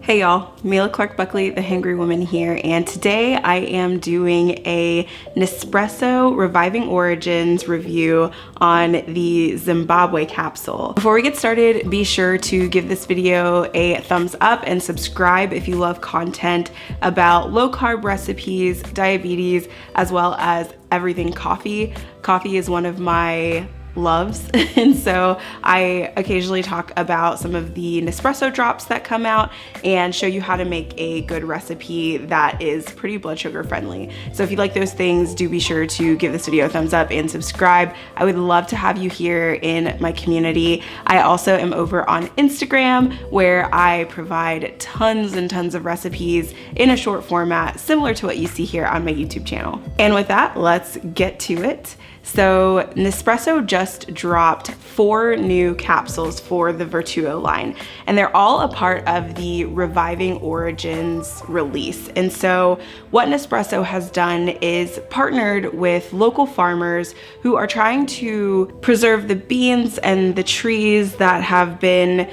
Hey y'all, Mila Buckley, the Hangry Woman here, and today I am doing a Nespresso Reviving Origins review on the Zimbabwe capsule. Before we get started, be sure to give this video a thumbs up and subscribe if you love content about low carb recipes, diabetes, as well as everything coffee. Coffee is one of my loves, and so I occasionally talk about some of the Nespresso drops that come out and show you how to make a good recipe that is pretty blood sugar friendly. So if you like those things, do be sure to give this video a thumbs up and subscribe. I would love to have you here in my community. I also am over on Instagram, where I provide tons and tons of recipes in a short format similar to what you see here on my YouTube channel. And with that, let's get to it. So Nespresso just dropped 4 new capsules for the Vertuo line, and they're all a part of the Reviving Origins release. And so what Nespresso has done is partnered with local farmers who are trying to preserve the beans and the trees that have been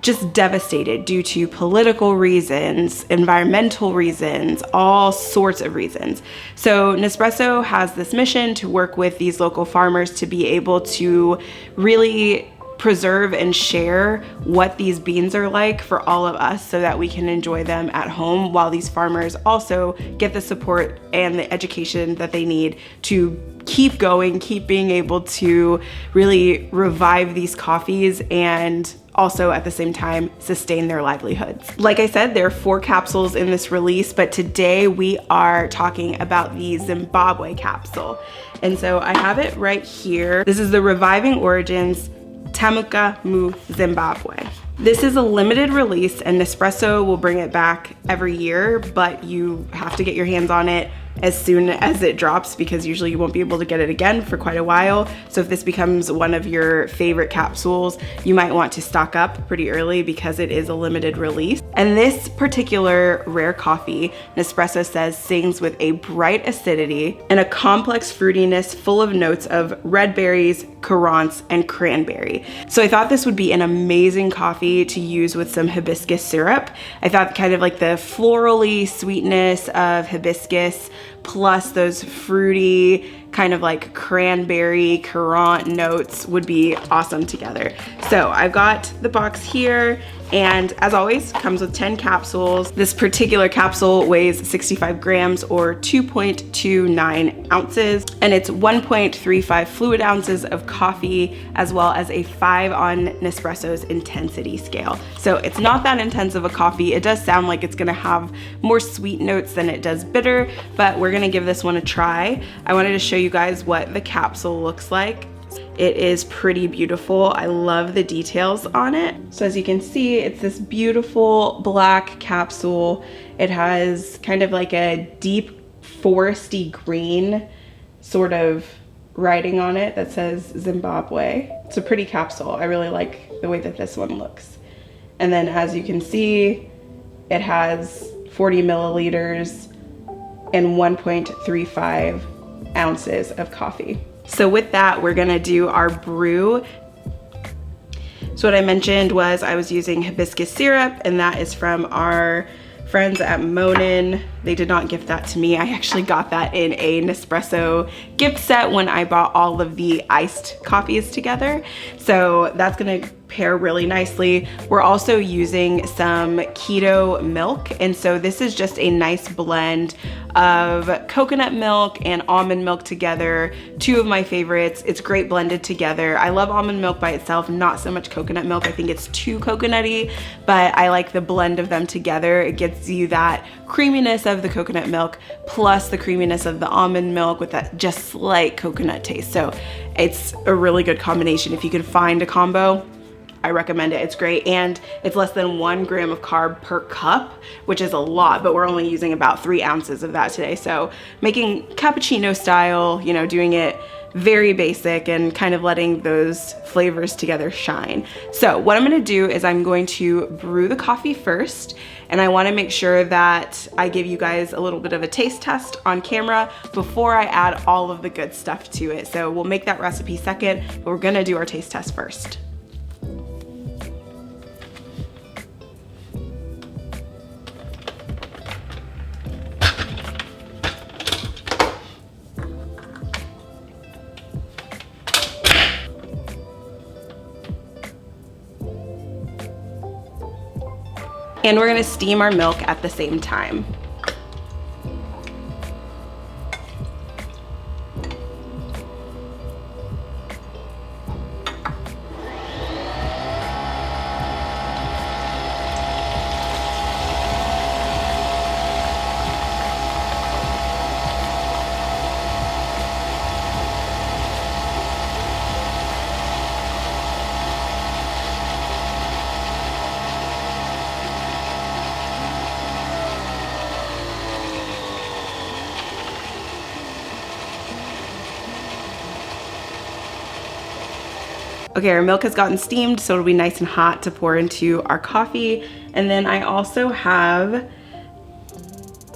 just devastated due to political reasons, environmental reasons, all sorts of reasons. So Nespresso has this mission to work with these local farmers to be able to really preserve and share what these beans are like for all of us so that we can enjoy them at home, while these farmers also get the support and the education that they need to keep going, keep being able to really revive these coffees and also at the same time sustain their livelihoods. Like I said, there are 4 capsules in this release, but today we are talking about the Zimbabwe capsule. And so I have it right here. This is the Reviving Origins Tamuka Mu Zimbabwe. This is a limited release, and Nespresso will bring it back every year, but you have to get your hands on it as soon as it drops, because usually you won't be able to get it again for quite a while. So if this becomes one of your favorite capsules, you might want to stock up pretty early because it is a limited release. And this particular rare coffee, Nespresso says, sings with a bright acidity and a complex fruitiness full of notes of red berries, currants, and cranberry. So I thought this would be an amazing coffee to use with some hibiscus syrup. I thought kind of like the florally sweetness of hibiscus plus those fruity kind of like cranberry currant notes would be awesome together. So I've got the box here, and as always comes with 10 capsules. This particular capsule weighs 65 grams or 2.29 ounces, and it's 1.35 fluid ounces of coffee, as well as a 5 on Nespresso's intensity scale. So it's not that intense of a coffee. It does sound like it's gonna have more sweet notes than it does bitter, but we're gonna give this one a try. I wanted to show you guys what the capsule looks like. It is pretty beautiful. I love the details on it. So as you can see, it's this beautiful black capsule. It has kind of like a deep foresty green sort of writing on it that says Zimbabwe. It's a pretty capsule. I really like the way that this one looks. And then as you can see, it has 40 milliliters and 1.35 ounces of coffee. So with that, we're gonna do our brew. So what I mentioned was I was using hibiscus syrup, and that is from our friends at Monin. They did not gift that to me. I actually got that in a Nespresso gift set when I bought all of the iced coffees together. So that's gonna pair really nicely. We're also using some keto milk, and so this is just a nice blend of coconut milk and almond milk together. 2 of my favorites. It's great blended together. I love almond milk by itself, not so much coconut milk. I think it's too coconutty, but I like the blend of them together. It gets you that creaminess of the coconut milk plus the creaminess of the almond milk with that just slight coconut taste. So it's a really good combination. If you can find a combo, I recommend it. It's great, and it's less than 1 gram of carb per cup, which is a lot, but we're only using about 3 ounces of that today. So making cappuccino style, you know, doing it very basic and kind of letting those flavors together shine. So what I'm gonna do is I'm going to brew the coffee first, and I wanna make sure that I give you guys a little bit of a taste test on camera before I add all of the good stuff to it. So we'll make that recipe second, but we're gonna do our taste test first. And we're gonna steam our milk at the same time. Okay, our milk has gotten steamed, so it'll be nice and hot to pour into our coffee. And then I also have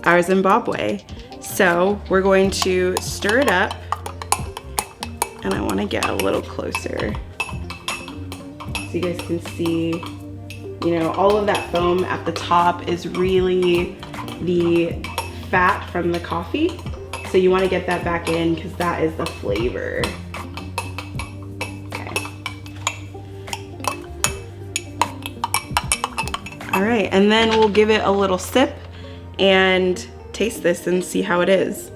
our Zimbabwe. So we're going to stir it up, and I want to get a little closer so you guys can see, you know, all of that foam at the top is really the fat from the coffee. So you want to get that back in because that is the flavor. All right, and then we'll give it a little sip and taste this and see how it is.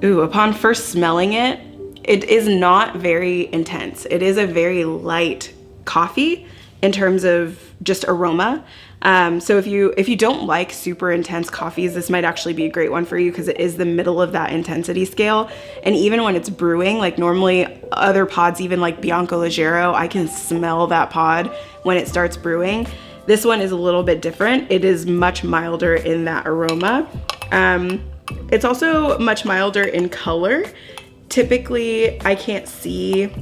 Ooh, upon first smelling it, it is not very intense. It is a very light coffee in terms of just aroma. So if you don't like super intense coffees, this might actually be a great one for you because it is the middle of that intensity scale. And even when it's brewing, like normally other pods, even like Bianco Leggero, I can smell that pod when it starts brewing. This one is a little bit different. It is much milder in that aroma. It's also much milder in color. Typically, I can't see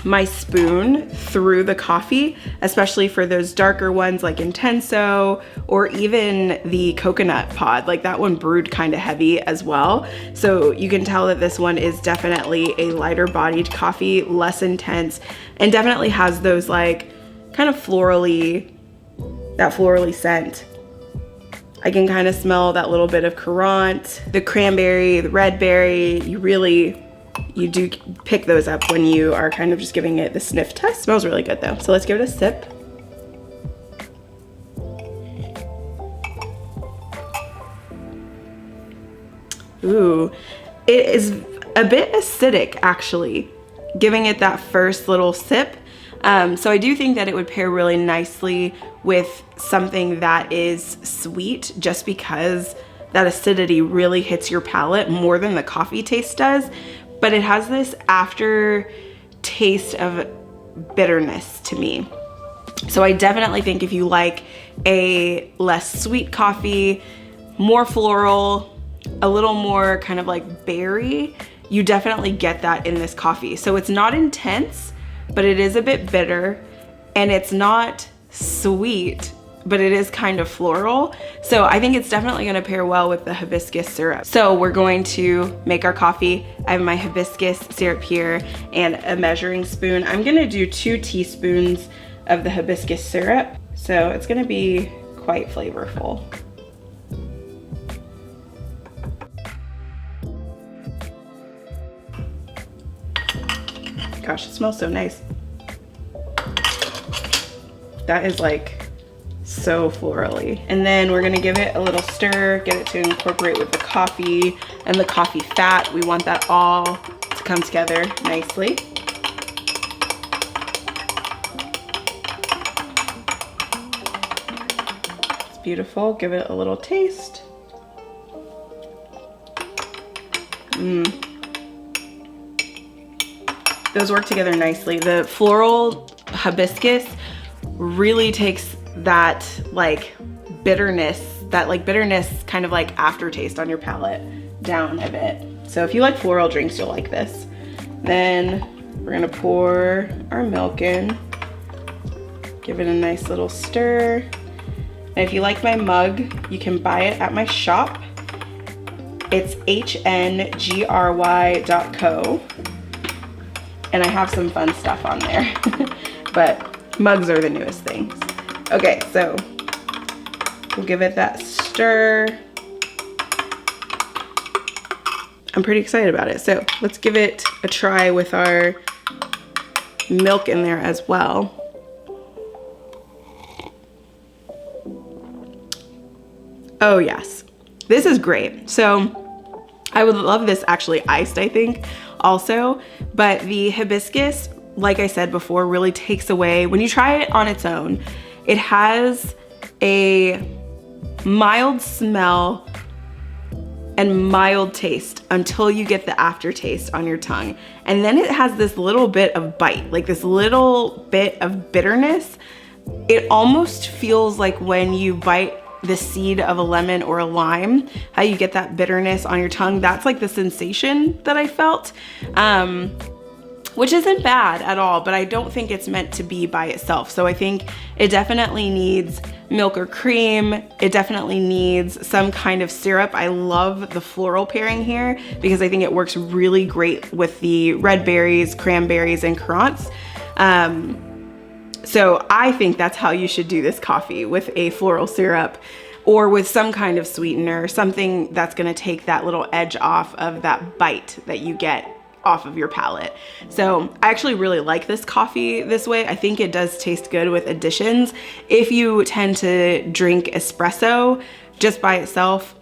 my spoon through the coffee, especially for those darker ones like Intenso or even the coconut pod. Like that one brewed kind of heavy as well. So you can tell that this one is definitely a lighter bodied coffee, less intense, and definitely has those like kind of florally, that florally scent. I can kind of smell that little bit of currant, the cranberry, the red berry. You do pick those up when you are kind of just giving it the sniff test. Smells really good though. So let's give it a sip. Ooh, it is a bit acidic actually, giving it that first little sip. So I do think that it would pair really nicely with something that is sweet, just because that acidity really hits your palate more than the coffee taste does. But it has this after taste of bitterness to me. So I definitely think if you like a less sweet coffee, more floral, a little more kind of like berry, you definitely get that in this coffee. So it's not intense, but it is a bit bitter, and it's not sweet, but it is kind of floral. So I think it's definitely gonna pair well with the hibiscus syrup. So we're going to make our coffee. I have my hibiscus syrup here and a measuring spoon. I'm gonna do 2 teaspoons of the hibiscus syrup. So it's gonna be quite flavorful. Gosh, it smells so nice. That is like so florally. And then we're gonna give it a little stir, get it to incorporate with the coffee and the coffee fat. We want that all to come together nicely. It's beautiful. Give it a little taste. Those work together nicely. The floral hibiscus really takes that like bitterness, kind of like aftertaste on your palate down a bit. So if you like floral drinks, you'll like this. Then we're gonna pour our milk in, give it a nice little stir. And if you like my mug, you can buy it at my shop. It's hngry.co. And I have some fun stuff on there, but mugs are the newest things. Okay, so we'll give it that stir. I'm pretty excited about it. So let's give it a try with our milk in there as well. Oh yes, this is great. So I would love this actually iced, I think, also, but the hibiscus, like I said before, really takes away, when you try it on its own, it has a mild smell and mild taste until you get the aftertaste on your tongue. And then it has this little bit of bite, like this little bit of bitterness. It almost feels like when you bite the seed of a lemon or a lime, how you get that bitterness on your tongue. That's like the sensation that I felt, which isn't bad at all, but I don't think it's meant to be by itself. So I think it definitely needs milk or cream. It definitely needs some kind of syrup. I love the floral pairing here because I think it works really great with the red berries, cranberries, and currants. So I think that's how you should do this coffee, with a floral syrup or with some kind of sweetener, something that's gonna take that little edge off of that bite that you get off of your palate. So I actually really like this coffee this way. I think it does taste good with additions. If you tend to drink espresso just by itself,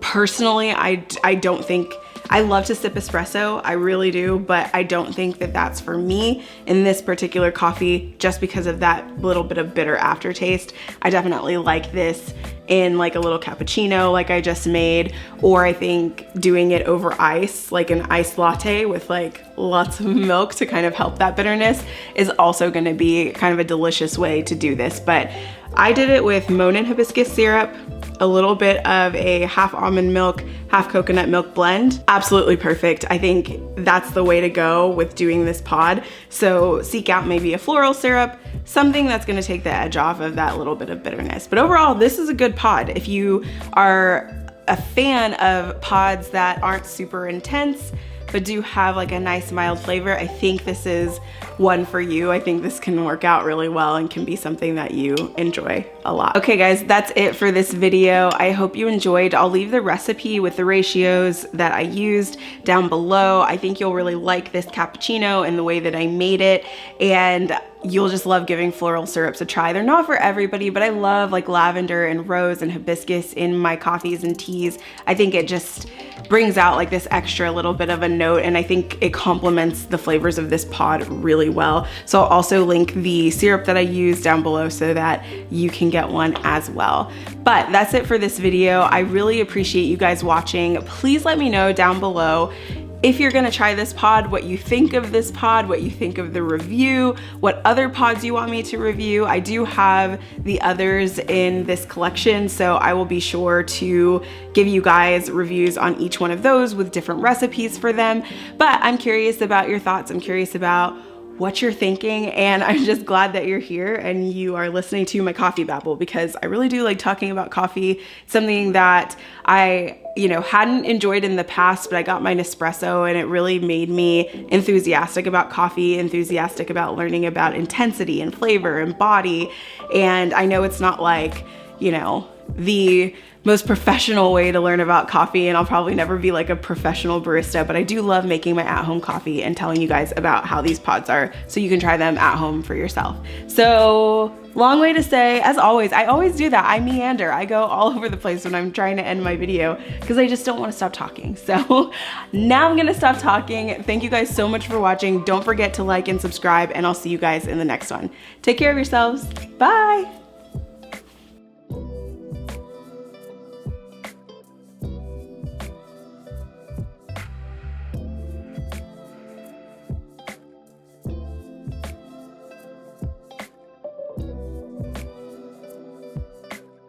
personally, I don't think, I love to sip espresso, I really do, but I don't think that that's for me in this particular coffee just because of that little bit of bitter aftertaste. I definitely like this in like a little cappuccino like I just made, or I think doing it over ice, like an iced latte with like lots of milk to kind of help that bitterness, is also gonna be kind of a delicious way to do this. But I did it with Monin hibiscus syrup, a little bit of a half almond milk, half coconut milk blend. Absolutely perfect. I think that's the way to go with doing this pod. So seek out maybe a floral syrup, something that's gonna take the edge off of that little bit of bitterness. But overall, this is a good pod. If you are a fan of pods that aren't super intense, but do have like a nice mild flavor, I think this is one for you. I think this can work out really well and can be something that you enjoy a lot. Okay guys, that's it for this video. I hope you enjoyed. I'll leave the recipe with the ratios that I used down below. I think you'll really like this cappuccino and the way that I made it, and you'll just love giving floral syrups a try. They're not for everybody, but I love like lavender and rose and hibiscus in my coffees and teas. I think it just brings out like this extra little bit of a note, and I think it complements the flavors of this pod really well. So I'll also link the syrup that I use down below so that you can get one as well. But that's it for this video. I really appreciate you guys watching. Please let me know down below if you're gonna try this pod, what you think of this pod, what you think of the review, what other pods you want me to review. I do have the others in this collection, so I will be sure to give you guys reviews on each one of those with different recipes for them. But I'm curious about your thoughts. I'm curious about what you're thinking, and I'm just glad that you're here and you are listening to my coffee babble, because I really do like talking about coffee. Something that I hadn't enjoyed in the past, but I got my Nespresso and it really made me enthusiastic about coffee, enthusiastic about learning about intensity and flavor and body. And I know it's not like, the most professional way to learn about coffee, and I'll probably never be like a professional barista, but I do love making my at-home coffee and telling you guys about how these pods are so you can try them at home for yourself. So long way to say, as always, I always do that. I meander. I go all over the place when I'm trying to end my video because I just don't want to stop talking. So now I'm gonna stop talking. Thank you guys so much for watching. Don't forget to like and subscribe, and I'll see you guys in the next one. Take care of yourselves. Bye.